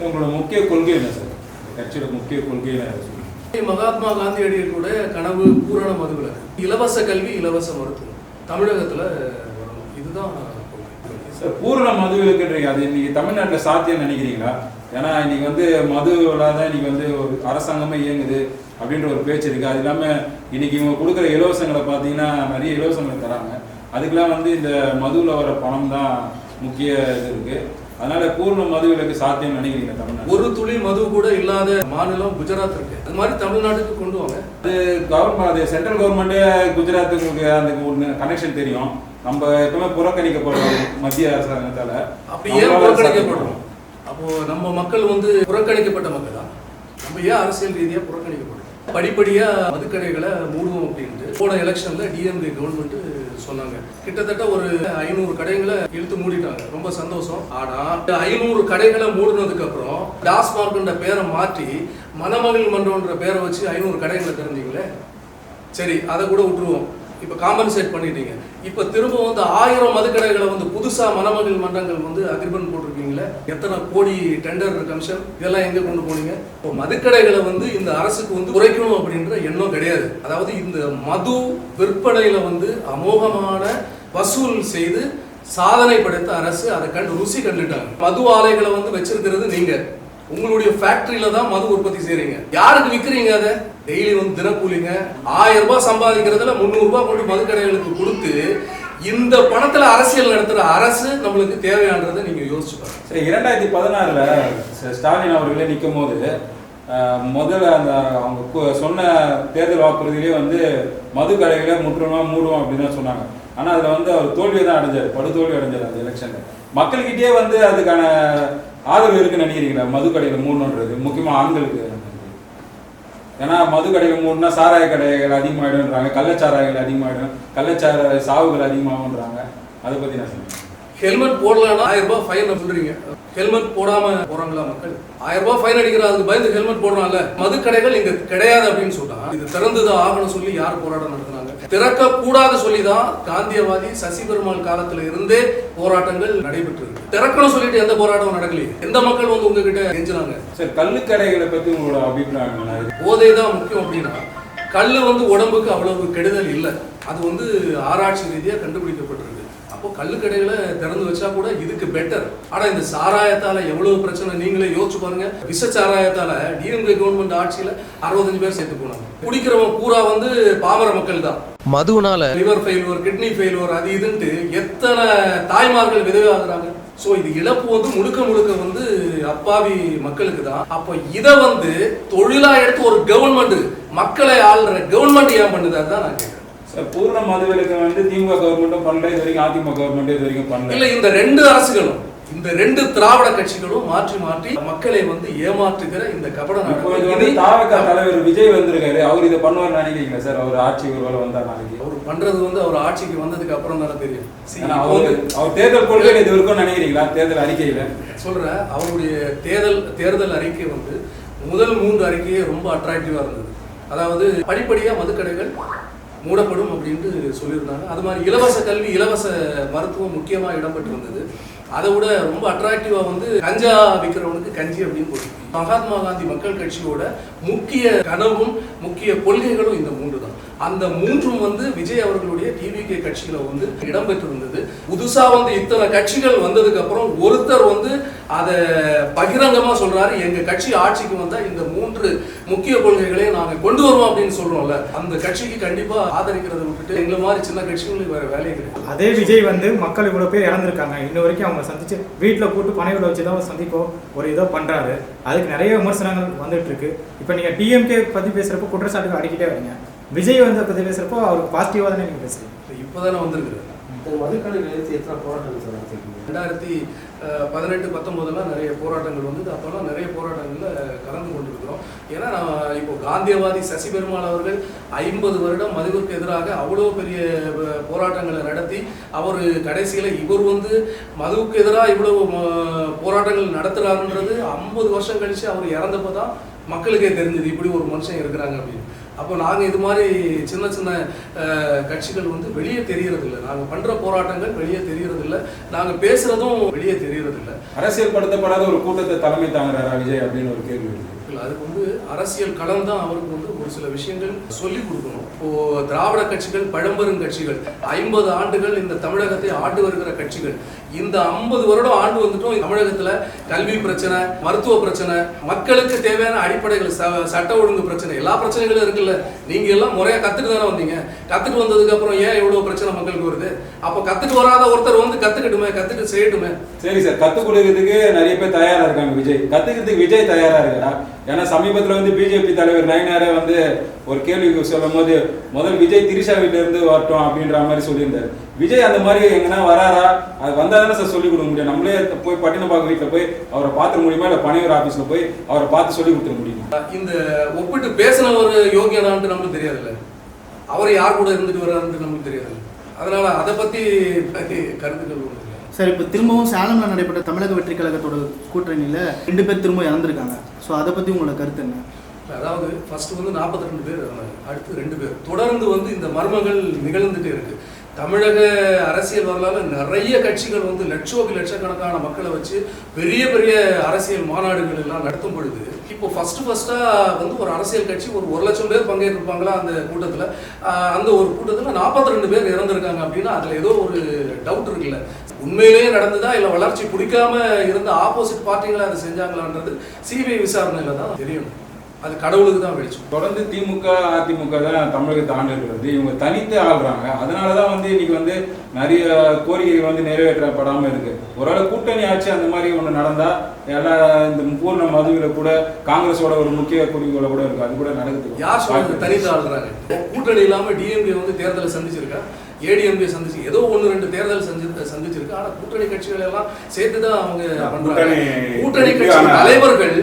உங்களோட முக்கிய கொள்கை என்ன சார்? கட்சியோட முக்கிய கொள்கை என்ன? மகாத்மா காந்தியடிகளுடைய கனவு பூரண மதுவிலக்கு, இலவச கல்வி, இலவச மருத்துவம் தமிழகத்துல இதுதான் சார். பூரண மதுவிலக்குன்றீங்க, அது இன்னைக்கு தமிழ்நாட்டில் சாத்தியம் நினைக்கிறீங்களா? ஏன்னா இன்னைக்கு வந்து மது இல்லாத இன்னைக்கு வந்து ஒரு அரசாங்கமே இயங்குது அப்படின்ற ஒரு பேச்சு இருக்கு. அது இல்லாமல் இன்னைக்கு இவங்க கொடுக்குற இலவசங்களை பார்த்தீங்கன்னா நிறைய இலவசங்களை தராங்க. அதுக்கெல்லாம் வந்து இந்த மதுவில் வர பணம் தான் முக்கிய இது இருக்கு. அதனால பூர்ண மதுவிலக்கு சாத்தியம் நினைக்கிறீங்க தமிழ்நாடு? ஒரு துளி மது கூட இல்லாத மாநிலம் குஜராத் இருக்கு. அது மாதிரி தமிழ்நாட்டுக்கு கொண்டு வாங்க. அது கவர்மெண்ட், அது சென்ட்ரல் கவர்மெண்ட்டே குஜராத்துக்கு அந்த ஒரு கனெக்ஷன் தெரியும். நம்ம எப்பவுமே புறக்கணிக்கப்படுறோம் மத்திய அரசாங்கத்தால. அப்படி ஏன் புறக்கணிக்கப்படுறோம்? அப்போ நம்ம மக்கள் வந்து புறக்கணிக்கப்பட்ட மக்கள் தான். நம்ம ஏன் அரசியல் ரீதியா புறக்கணிக்கப்படுறோம்? படிப்படியா மதுக்கடைகளை மூடுவோம் அப்படின்ட்டு போன எலெக்ஷன்ல டிஎம்கே கவர்மெண்ட் சொன்னாங்க. கிட்டத்தட்ட ஒரு 500 கடைகளை இழுத்து மூடிட்டாங்க. ரொம்ப சந்தோஷம். ஆனா 500 கடைகளை மூடினதுக்கு அப்புறம் டாஸ்மார்க்ன்ற பேரை மாற்றி மணமகள் மன்றம்ன்ற பேரை வச்சு 500 கடைகளை திறந்தீங்களே, சரி அதை கூட விட்டுருவோம். இப்ப காம்பன்சேட் பண்ணிட்டீங்க. இப்ப திரும்ப வந்து 1000 மதுக்கடைகளை வந்து புதுசா மணமகள் மன்றங்கள் வந்து அக்ரிமெண்ட் போட்டிருக்கீங்களே, எத்தனை கோடி டெண்டர் கமிஷன், இதெல்லாம் எங்க கொண்டு போனீங்க? இப்போ மதுக்கடைகளை வந்து இந்த அரசுக்கு வந்து குறைக்கணும் அப்படின்ற எண்ணம் கிடையாது. அதாவது இந்த மது விற்பனையில வந்து அமோகமான வசூல் செய்து சாதனை படைத்த அரசு அதை கண்டு ருசி கண்டுட்டாங்க. மது ஆலைகளை வந்து வச்சிருக்கிறது நீங்க, உங்களுடைய ஃபேக்டரியில தான் மது உற்பத்தி செய்றீங்க. யாருக்கு விற்கிறீங்க? அதை டெய்லி வந்து தினக்கூலிங்க 1000 ரூபாய் சம்பாதிக்கிறதுல 300 ரூபாய் கொண்டு மதுக்கடைகளுக்கு கொடுத்து இந்த பணத்துல அரசியல் நடத்துற அரசு நம்மளுக்கு தேவையானதை நீங்க யோசிச்சு பாருங்க. 2016ல ஸ்டாலின் அவர்களே நிற்கும் போது முதல்ல அந்த அவங்க சொன்ன தேர்தல் வாக்குறுதியிலே வந்து மது கடைகளை முற்றுமா மூடுவோம் அப்படின்னு தான் சொன்னாங்க. ஆனா அதுல வந்து அவர் தோல்வியை தான் அடைஞ்சார், படுதோல்வி அடைஞ்சார் அந்த எலெக்ஷன்ல. மக்கள்கிட்டயே வந்து அதுக்கான ஆதரவு இருக்குன்னு நினைக்கிறீங்களா? மது கடைகளை மூடணுன்றது முக்கியமா ஆண்களுக்கு. ஏன்னா மது கடைகள் மூடனா சாராய கடைகள் அதிகமாகிடும்ன்றாங்க, கள்ளச்சாராயங்கள் அதிகமாகிடும், கள்ளச்சாராய சாவுகள் அதிகமாகும்ன்றாங்க. அதை பத்தி நான் சொல்றேன். ஹெல்மெட் போடலன்னா 1000 ரூபாய் ஃபைன் சொல்றீங்க. ஹெல்மெட் போடாம போறாங்களா மக்கள்? 1000 ரூபாய் ஃபைன் அடிக்கிறதுக்கு பயந்து ஹெல்மெட் போடுறாங்கல்ல. மது கடைகள் இங்க கிடையாது அப்படின்னு சொன்னா இது திறந்துதான் ஆகணும் சொல்லி யார் போராட்டம் நடத்துனாங்க? திறக்க கூடாது சொல்லிதான் காந்தியவாதி சசி பெருமாள் காலத்துல இருந்தே போராட்டங்கள் நடைபெற்று இருக்கு. திறக்கணும் சொல்லிட்டு எந்த போராட்டமும் நடக்கலையே. எந்த மக்கள் வந்து உங்ககிட்ட கெஞ்சினாங்க? சார், கள்ளுக்கடைகளை பத்தி உங்களோட அபிப்பிராயம்? போதை தான் முக்கியம் அப்படின்னா கல்லு வந்து உடம்புக்கு அவ்வளவு கெடுதல் இல்லை. அது வந்து ஆராய்ச்சி ரீதியா கண்டுபிடிக்கப்பட்டிருக்கு. அப்போ கல்லுக்கடைகளை திறந்து வச்சா கூட இதுக்கு பெட்டர். ஆனா இந்த சாராயத்தால எவ்வளவு பிரச்சனை நீங்களே யோசிச்சு பாருங்க. விஷ சாராயத்தால டிஎம்கே கவர்மெண்ட் ஆட்சியில 65 பேர் சேர்த்து போனாங்க. குடிக்கிறவங்க பூரா வந்து பாமர மக்கள் தான். மதுனால லிவர் ஃபெயில்யூர், கிட்னி ஃபெயில்யூர், அது இதுன்ட்டு எத்தனை தாய்மார்கள் விதவாகிறாங்க. சோ இது இழப்பு வந்து முழுக்க முழுக்க வந்து அப்பாவி மக்களுக்கு தான். அப்ப இதை வந்து தொழிலா எடுத்து ஒரு கவர்மெண்ட் மக்களை ஆள்ற கவர்மெண்ட் ஏன் பண்ணுது? அதுதான் நான் கேட்கிறேன். பூர்ண மதுவிலக்கு வந்து திமுக கவர்மெண்ட்டும் பண்ணல, இது வரைக்கும் அதிமுக கவர்மெண்ட் இது வரைக்கும் பண்ணல. இல்ல, இந்த ரெண்டு அரசுகளும், இந்த ரெண்டு திராவிட கட்சிகளும் மாற்றி மாற்றி மக்களை வந்து ஏமாற்றுகிற இந்த கபட தலைவர் விஜய் வந்திருக்காரு. அவர் இதை பண்ணுவார் நினைக்கிறீங்களா சார்? அவர் ஆட்சி ஒருவேளை வந்தா நாளைக்கு அவர் பண்றது வந்து அவர் ஆட்சிக்கு வந்ததுக்கு அப்புறம் தானே தெரியும். அவர் தேர்தல் கொள்கையில் இது இருக்கும் நினைக்கிறீங்களா? தேர்தல் அறிக்கையில சொல்ற அவருடைய தேர்தல் அறிக்கை வந்து முதல் 3 அறிக்கையே ரொம்ப அட்ராக்டிவா இருந்தது. அதாவது படிப்படியா மதுக்கடைகள் மூடப்படும் அப்படின்ட்டு சொல்லியிருந்தாங்க. அது மாதிரி இலவச கல்வி, இலவச மருத்துவம் முக்கியமா இடம்பெற்றிருந்தது. அதை விட ரொம்ப அட்ராக்டிவா வந்து கஞ்சா விற்கிறவனுக்கு கஞ்சி அப்படின்னு போட்டு மகாத்மா காந்தி மக்கள் கட்சியோட முக்கிய கனவும் முக்கிய கொள்கைகளும் இந்த 3 தான். அந்த 3ம் வந்து விஜய் அவர்களுடைய டிவிகே கட்சியில வந்து இடம்பெற்றிருந்தது. புதுசா வந்து இத்தனை கட்சிகள் வந்ததுக்கு அப்புறம் ஒருத்தர் வந்து அதை பகிரங்கமா சொல்றாரு, எங்க கட்சி ஆட்சிக்கு வந்தா இந்த 3 முக்கிய கொள்கைகளை நாங்க கொண்டு வருவோம் அப்படின்னு சொல்றோம்ல. அந்த கட்சிக்கு கண்டிப்பா ஆதரிக்கிறத விட்டுட்டு எங்களை மாதிரி சின்ன கட்சிகளுக்கு வேற வேலையை கிடையாது. அதே விஜய் வந்து மக்கள் இவ்வளவு பேர் இறந்துருக்காங்க, இன்ன வரைக்கும் அவங்க சந்திச்சு வீட்டுல கூட்டு பனைகளை வச்சுதான் சந்திப்போ ஒரு இதோ பண்றாரு. அதுக்கு நிறைய விமர்சனங்கள் வந்துட்டு இருக்கு. இப்ப நீங்க டிஎம்கே பத்தி பேசுறப்போ குற்றச்சாட்டுகள் அடிக்கிட்டே வரீங்க. விஜய் வந்து பத்தி பேசுறப்போ அவருக்கு பாசிட்டிவா தானே நீங்க பேசுறீங்க. இப்பதானே வந்திருக்கு. மதுக்கடைகள் எடுத்து எத்தனை போராட்டங்கள் 2018-19 நிறைய போராட்டங்கள் வந்து அப்பெல்லாம் நிறைய போராட்டங்கள்ல கலந்து கொண்டிருக்கிறோம். ஏன்னா இப்போ காந்தியவாதி சசி பெருமாள் அவர்கள் 50 வருடம் மதுவுக்கு எதிராக அவ்வளோ பெரிய போராட்டங்களை நடத்தி அவர் கடைசியில இவர் வந்து மதுவுக்கு எதிராக இவ்வளவு போராட்டங்கள் நடத்துறாருன்றது 50 வருஷம் கழிச்சு அவர் இறந்தப்போ தான் மக்களுக்கே தெரிஞ்சது இப்படி ஒரு மனுஷன் இருக்கிறாங்க அப்படின்னு. அப்போ நாங்கள் இது மாதிரி சின்ன சின்ன கட்சிகள் வந்து வெளியே தெரியறதில்லை. நாங்கள் பண்ணுற போராட்டங்கள் வெளியே தெரியறதில்லை, நாங்கள் பேசுகிறதும் வெளியே தெரியறதில்லை. அரசியல் படுத்தப்படாத ஒரு கூட்டத்தை தலைமை தாங்குறாரா விஜய் அப்படின்னு ஒரு கேள்வி இருக்கு. இல்லை, அதுக்கு வந்து அரசியல் களம் தான் அவருக்கு வந்து ஒரு சில விஷயங்கள் சொல்லிக் கொடுக்கணும். இப்போது திராவிட கட்சிகள் பழம்பெரும் கட்சிகள் 50 ஆண்டுகள் இந்த தமிழகத்தை ஆண்டு வருகிற கட்சிகள். இந்த 50 வருடம் ஆண்டு வந்துட்டோம். தமிழகத்தில் கல்வி பிரச்சனை, மருத்துவ பிரச்சனை, மக்களுக்கு தேவையான அடிப்படைகள், சட்ட ஒழுங்கு பிரச்சனை, எல்லா பிரச்சனைகளும் இருக்குல்ல. நீங்கள் எல்லாம் முறையாக கற்றுட்டு தானே வந்தீங்க. கற்றுட்டு வந்ததுக்கு அப்புறம் ஏன் இவ்வளோ பிரச்சனை மக்களுக்கு வருது? அப்போ கற்றுட்டு வராத ஒருத்தர் வந்து கற்றுக்கட்டுமே, கற்றுட்டு செய்யட்டுமே. சரி சார், கற்றுக் கொடுக்கறதுக்கு நிறைய பேர் தயாராக இருக்காங்க. விஜய் கற்றுக்கிறதுக்கு விஜய் தயாராக இருக்கிறா? ஏன்னா சமீபத்தில் வந்து பிஜேபி தலைவர் நயினாரே வந்து ஒரு கேள்வி சொல்லும் போது முதல் விஜய் திரிஷா வீட்டில இருந்து வரட்டும் அப்படின்ற மாதிரி சொல்லியிருந்தாரு. விஜய் அந்த மாதிரி எங்கன்னா வராரா? அது வந்தால் தானே சார் சொல்லிக் கொடுக்க முடியும். நம்மளே போய் பட்டினப்பாக்கம் வீட்டில் போய் அவரை பார்த்துக்க முடியுமா, இல்லை பணியூர் ஆஃபீஸில் போய் அவரை பார்த்து சொல்லி கொடுத்துட முடியுமா? இந்த ஒப்பிட்டு பேசின ஒரு யோகியனான்ட்டு நமக்கு தெரியாதுல்ல, அவர் யார் கூட இருந்துட்டு வர்றாருன்னு நமக்கு தெரியாது. அதனால அதை பற்றி கருத்துக்கள் ஒன்று. சார், இப்போ திரும்பவும் சேலமில் நடைபெற்ற தமிழக வெற்றி கழகத்தோட கூட்டணியில் 2 பேர் திரும்ப இறந்துருக்காங்க. ஸோ அதை பற்றி உங்களோட கருத்து என்ன? அதாவது ஃபர்ஸ்ட் வந்து 42 பேர் இறந்தாங்க, அடுத்து 2 பேர். தொடர்ந்து வந்து இந்த மர்மங்கள் நிகழ்ந்துட்டே இருக்கு. தமிழக அரசியல் வரலாறு நிறைய கட்சிகள் வந்து லட்சக்கணக்கான மக்களை வச்சு பெரிய பெரிய அரசியல் மாநாடுகள் எல்லாம் நடத்தும் பொழுது இப்போ ஃபர்ஸ்டா வந்து ஒரு அரசியல் கட்சி ஒரு 1 லட்சம் பேர் பங்கேற்றிருப்பாங்களா அந்த கூட்டத்தில். அந்த ஒரு கூட்டத்தில் 42 பேர் இறந்துருக்காங்க அப்படின்னா அதில் ஏதோ ஒரு டவுட் இருக்குல்ல. உண்மையிலேயே நடந்ததா இல்லை வளர்ச்சி பிடிக்காம இருந்த ஆப்போசிட் பார்ட்டிகளை அதை செஞ்சாங்களான்றது சிபிஐ விசாரணையில தான் தெரியும். அது கடவுளுக்கு தான் வெளிச்சம். தொடர்ந்து திமுக அதிமுக தான் தமிழகத்தை ஆண்டு இருக்கிறது. இவங்க தனித்து ஆள்றாங்க. அதனால தான் வந்து இன்னைக்கு வந்து நிறைய கோரிக்கைகள் வந்து நிறைவேற்றப்படாமல் இருக்கு. ஒருவேளை கூட்டணி ஆட்சி அந்த மாதிரி ஒன்று நடந்தா எல்லா இந்த பூர்ண மதுவில கூட காங்கிரஸோட ஒரு முக்கிய குறிக்கோளை கூட இருக்கு. அது கூட நடக்குது. யார் சொல்றது தனித்து ஆள்றாங்க? கூட்டணி இல்லாம டிஎம்கே வந்து தேர்தலை சந்திச்சிருக்கா, ஏடிஎம்கே சந்திச்சு ஏதோ 1-2 தேர்தல் சந்திச்சிருக்கு. ஆனா கூட்டணி கட்சிகள் எல்லாம் சேர்த்து தான் அவங்க பண்றாங்க. கூட்டணி கட்சி தலைவர்கள்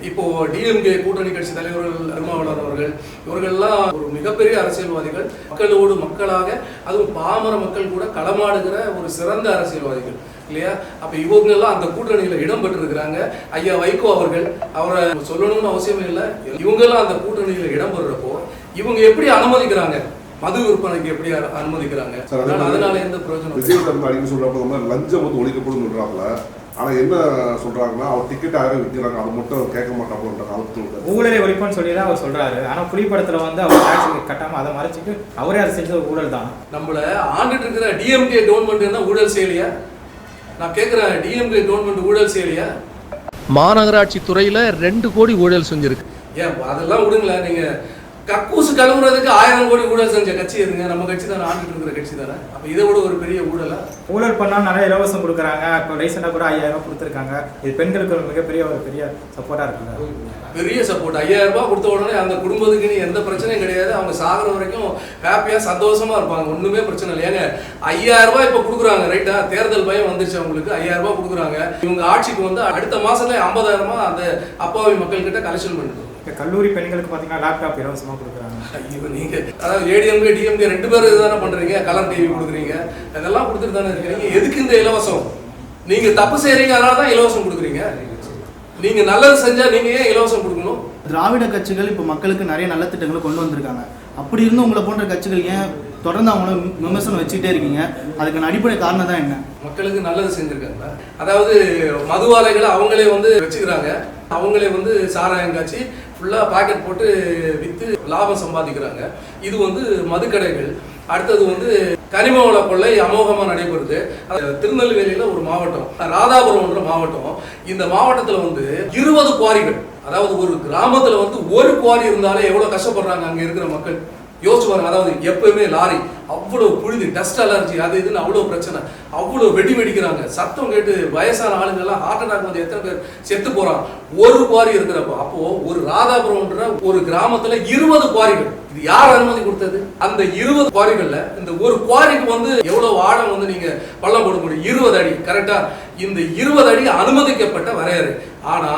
இப்போ டிஎம்கே கூட்டணி கட்சி தலைவர்கள் திருமாவளவன் அவர்கள் இவர்கள்லாம் ஒரு மிகப்பெரிய அரசியல்வாதிகள், மக்களோடு மக்களாக அதுவும் பாமர மக்கள் கூட களமாடுகிற ஒரு சிறந்த அரசியல்வாதிகள் இல்லையா? அப்ப இவங்க எல்லாம் அந்த கூட்டணியில இடம் பெற்றிருக்கிறாங்க. ஐயா வைகோ அவர்கள், அவரை சொல்லணும்னு அவசியமே இல்லை, இவங்க எல்லாம் அந்த கூட்டணியில இடம் பெறுறப்போ இவங்க எப்படி அனுமதிக்கிறாங்க? மது விற்பனைக்கு எப்படி அனுமதிக்கிறாங்க? அதனால எந்த பிரயோஜனம்? விஜய் அடிக்க சொல்றப்ப லஞ்சம் வந்து ஒழிக்கப்படும் சொல்றாங்களா? ஆனால் என்ன சொல்கிறாங்கன்னா அவர் டிக்கெட் யாரும் விற்கிறாங்க, அதை மட்டும் அவர் கேட்க மாட்டாங்க. ஊழலை ஒழிப்புன்னு சொல்லி தான் அவர் சொல்கிறாரு. ஆனால் புலிப்படத்தில் வந்து அவர் டாக்ஸ் கட்டாமல் அதை மறைச்சிட்டு அவரே அதை செஞ்ச ஊழல் தான். நம்மளை ஆண்டுட்டு இருக்கிற டிஎம்கே கவர்மெண்ட் என்ன ஊழல் செய்யலையா? நான் கேட்குறேன், டிஎம்கே கவர்மெண்ட் ஊழல் செய்யலையா? மாநகராட்சி துறையில் 2 கோடி ஊழல் செஞ்சிருக்கு. ஏன் அதெல்லாம் விடுங்களேன். நீங்கள் கக்கூசு கழுவுறதுக்கு 1000 கோடி ஊழல் செஞ்ச கட்சி எதுங்க? நம்ம கட்சி தானே, ஆண்டுட்டு இருக்கிற கட்சி தானே. அப்போ இதை விட ஒரு பெரிய ஊழலா? ஊழல் பண்ணால் நிறைய இலவசம் கொடுக்குறாங்க. இப்போ ரீசெண்டாக கூட 5000 கொடுத்துருக்காங்க. இது பெண்களுக்கு ஒரு மிகப்பெரிய ஒரு பெரிய சப்போர்ட்டாக இருக்குங்க. பெரிய சப்போர்ட். 5000 ரூபாய் கொடுத்த உடனே அந்த குடும்பத்துக்கு நீ எந்த பிரச்சனையும் கிடையாது. அவங்க சாகிற வரைக்கும் ஹாப்பியாக சந்தோஷமா இருப்பாங்க. ஒன்றுமே பிரச்சனை இல்லை. ஏங்க 5000 ரூபாய் இப்போ கொடுக்குறாங்க, ரைட்டா? தேர்தல் பயம் வந்துருச்சு அவங்களுக்கு. 5000 ரூபாய் கொடுக்குறாங்க. இவங்க ஆட்சிக்கு வந்து அடுத்த மாசத்துல 50,000 அந்த அப்பாவி மக்கள் கிட்ட கலெக்ஷன் பண்ணிட்டு கல்லூரி பெண்களுக்கு பார்த்தீங்கன்னா லேப்டாப் இலவசமாக கொடுக்குறாங்க. ஐயோ, நீங்க அதாவது ஏடிஎம்கே டிஎம்கே 2 பேரும் இதுதானே பண்றீங்க. கலர் டிவி கொடுக்குறீங்க, அதெல்லாம் கொடுத்துட்டு தானே இருக்கீங்க. எதுக்கு இந்த இலவசம்? நீங்க தப்பு செய்யறீங்க, அதனால தான் இலவசம் கொடுக்குறீங்க. நீங்க நல்லது செஞ்சா நீங்க ஏன் இலவசம் கொடுக்கணும்? திராவிட கட்சிகள் இப்போ மக்களுக்கு நிறைய நல்ல திட்டங்களை கொண்டு வந்திருக்காங்க. அப்படி இருந்தும் உங்களை போன்ற கட்சிகள் ஏன் தொடர்ந்து அவங்கள விமர்சனம் வச்சுக்கிட்டே இருக்கீங்க? அதுக்கான அடிப்படை காரணம் தான் என்ன? மக்களுக்கு நல்லது செஞ்சிருக்காங்க. அதாவது மதுவாலைகளை அவங்களே வந்து வச்சுக்கிறாங்க. அவங்களே வந்து சாராயம் காய்ச்சி ஃபுல்லாக பாக்கெட் போட்டு விற்று லாபம் சம்பாதிக்கிறாங்க. இது வந்து மதுக்கடைகள். அடுத்தது வந்து கனிம வள கொள்ளை அமோகமாக நடைபெறுது. திருநெல்வேலியில் ஒரு மாவட்டம், ராதாபுரம்ன்ற மாவட்டம். இந்த மாவட்டத்தில் வந்து 20 குவாரிகள். அதாவது ஒரு கிராமத்தில் வந்து ஒரு குவாரி இருந்தாலே எவ்வளோ கஷ்டப்படுறாங்க அங்கே இருக்கிற மக்கள். யோசிச்சு பாருங்க. அதாவது எப்பவுமே லாரி அவ்வளோ புழுதி, டஸ்ட் அலர்ஜி, அது இதுன்னு அவ்வளோ பிரச்சனை, அவ்வளோ வெடிக்கிறாங்க. சத்தம் கேட்டு வயசான ஆளுங்கெல்லாம் ஹார்ட் அட்டாக் வந்து எத்தனை பேர் செத்து போறாங்க ஒரு குவாரி இருக்கிறப்போ. அப்போ ஒரு ராதாபுரம்ன்ற ஒரு கிராமத்துல 20 குவாரிகள். இது யார் அனுமதி கொடுத்தது? அந்த 20 குவாரிகள்ல இந்த ஒரு குவாரிக்கு வந்து எவ்வளவு ஆழம் வந்து நீங்க பள்ளம் போட முடியும்? 20 அடி. கரெக்டா? இந்த 20 அடி அனுமதிக்கப்பட்ட வரையறை. ஆனா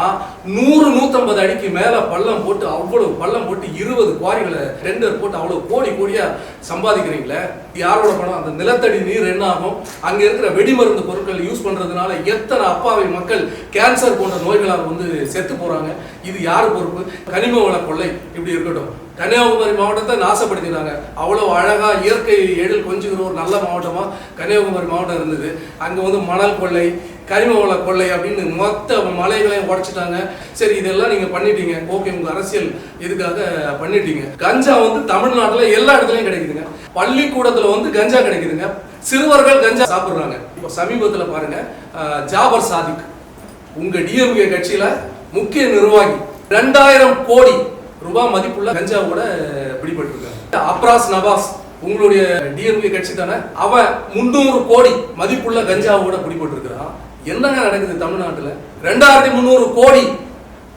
100-150 அடிக்கு மேல பள்ளம் போட்டு அவ்வளவு பள்ளம் போட்டு 20 குவாரிகளை டெண்டர் போட்டு அவ்வளவு கோடி கோடியா சம்பாதிக்கிறீங்களே, யாரோட பணம்? அந்த நிலத்தடி நீர் என்ன ஆகும்? அங்க இருக்கிற வெடிமருந்து பொருட்கள் யூஸ் பண்றதுனால எத்தனை அப்பாவி மக்கள் கேன்சர் போன்ற நோய்களால் வந்து செத்து போறாங்க. இது யாரு பொறுப்பு? கனிம வள கொள்ளை இப்படி இருக்கட்டும், கன்னியாகுமரி மாவட்டத்தை நாசப்படுத்தினாங்க. அவ்வளவு அழகா இயற்கை எழில் கொஞ்சுகிற ஒரு நல்ல மாவட்டமா கன்னியாகுமரி மாவட்டம் இருந்தது. அங்க வந்து மணல் கொள்ளை, கனிம வள கொள்ளை அப்படின்னு மொத்த மலைகளையும் உடைச்சிட்டாங்க. சரி, இதெல்லாம் நீங்க பண்ணிட்டீங்க, ஓகே, உங்க அரசியல் இதுக்காக பண்ணிட்டீங்க. கஞ்சா வந்து தமிழ்நாட்டுல எல்லா இடத்துலயும் கிடைக்குதுங்க. பள்ளிக்கூடத்துல வந்து கஞ்சா கிடைக்குதுங்க. சிறுவர்கள் கஞ்சா சாப்பிடுறாங்க. இப்போ சமீபத்துல பாருங்க, ஜாபர் சாதிக் உங்க டிஎம்கே கட்சியில முக்கிய நிர்வாகி 2000 கோடி ரூபாய் மதிப்புள்ள கஞ்சாவோட பிடிபட்டிருக்காங்க. அப்ராஸ் நவாஸ் உங்களுடைய டிஎம்கே கட்சி தானே, அவன் 300 கோடி மதிப்புள்ள கஞ்சாவோட பிடிபட்டிருக்கிறான். என்னங்க நடக்குது தமிழ்நாட்டுல? 2300 கோடி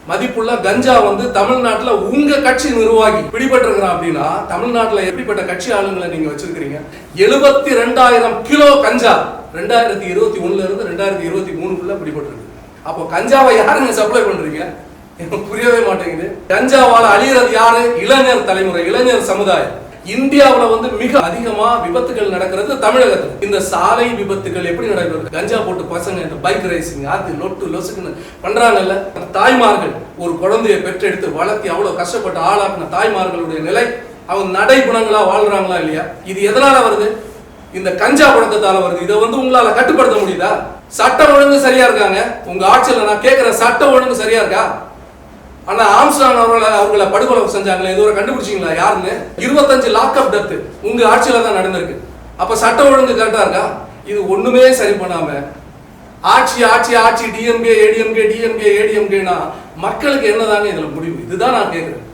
மதிப்புள்ள கஞ்சா வந்து தமிழ்நாட்டுல உங்க கட்சி நிர்வாகி பிடிபட்டிருக்கிறான் அப்படின்னா தமிழ்நாட்டுல எப்படிப்பட்ட கட்சி ஆளுங்களை நீங்க வச்சிருக்கீங்க? 72,000 கிலோ கஞ்சா 2021 இருந்து 2023 பிடிபட்டிருக்கு. அப்போ கஞ்சாவை யாருங்க சப்ளை பண்றீங்க? எனக்கு புரியவே மாட்டேங்குது. கஞ்சாவால அழியறது யாரு? இளைஞர் தலைமுறை, இளைஞர் சமுதாயம். இந்தியாவுல வந்து மிக அதிகமா விபத்துகள் நடக்கிறது தமிழகத்துல. இந்த சாலை விபத்துகள் எப்படி நடக்கிறது? கஞ்சா போட்டு பசங்க இந்த பைக் ரேசிங் அது லொட்டு லொசுக்குன்னு பண்றாங்கல்ல. தாய்மார்கள் ஒரு குழந்தையை பெற்றெடுத்து வளர்த்தி அவ்வளவு கஷ்டப்பட்டு ஆளாக்குன தாய்மார்களுடைய நிலை, அவங்க நடைகுணங்களா வாழ்றாங்களா இல்லையா? இது எதனால வருது? இந்த கஞ்சா புழக்கத்தால வருது. இதை வந்து உங்களால கட்டுப்படுத்த முடியுதா? சட்டம் ஒழுங்கு சரியா இருக்காங்க உங்க ஆட்சியில? நான் கேட்கிறேன், சட்டம் ஒழுங்கு சரியா இருக்கா? ஆனா ஆம்ஸ்ட்ராங் அவர்களை படுகொலை செஞ்சாங்களே, இதுவரை கண்டுபிடிச்சிங்களா யாருன்னு? 25 லாக்அப் டெத் உங்க ஆட்சியில தான் நடந்திருக்கு. அப்ப சட்டம் ஒழுங்கு கரெக்டா இருக்கா? இது ஒண்ணுமே சரி பண்ணாம ஆட்சி ஆட்சி ஆட்சி டிஎம்கே ஏடிஎம்கே டிஎம்கே ஏடிஎம்கேனா மக்களுக்கு என்னதாங்க இதுல முடிவு? இதுதான் நான் கேட்கிறேன்.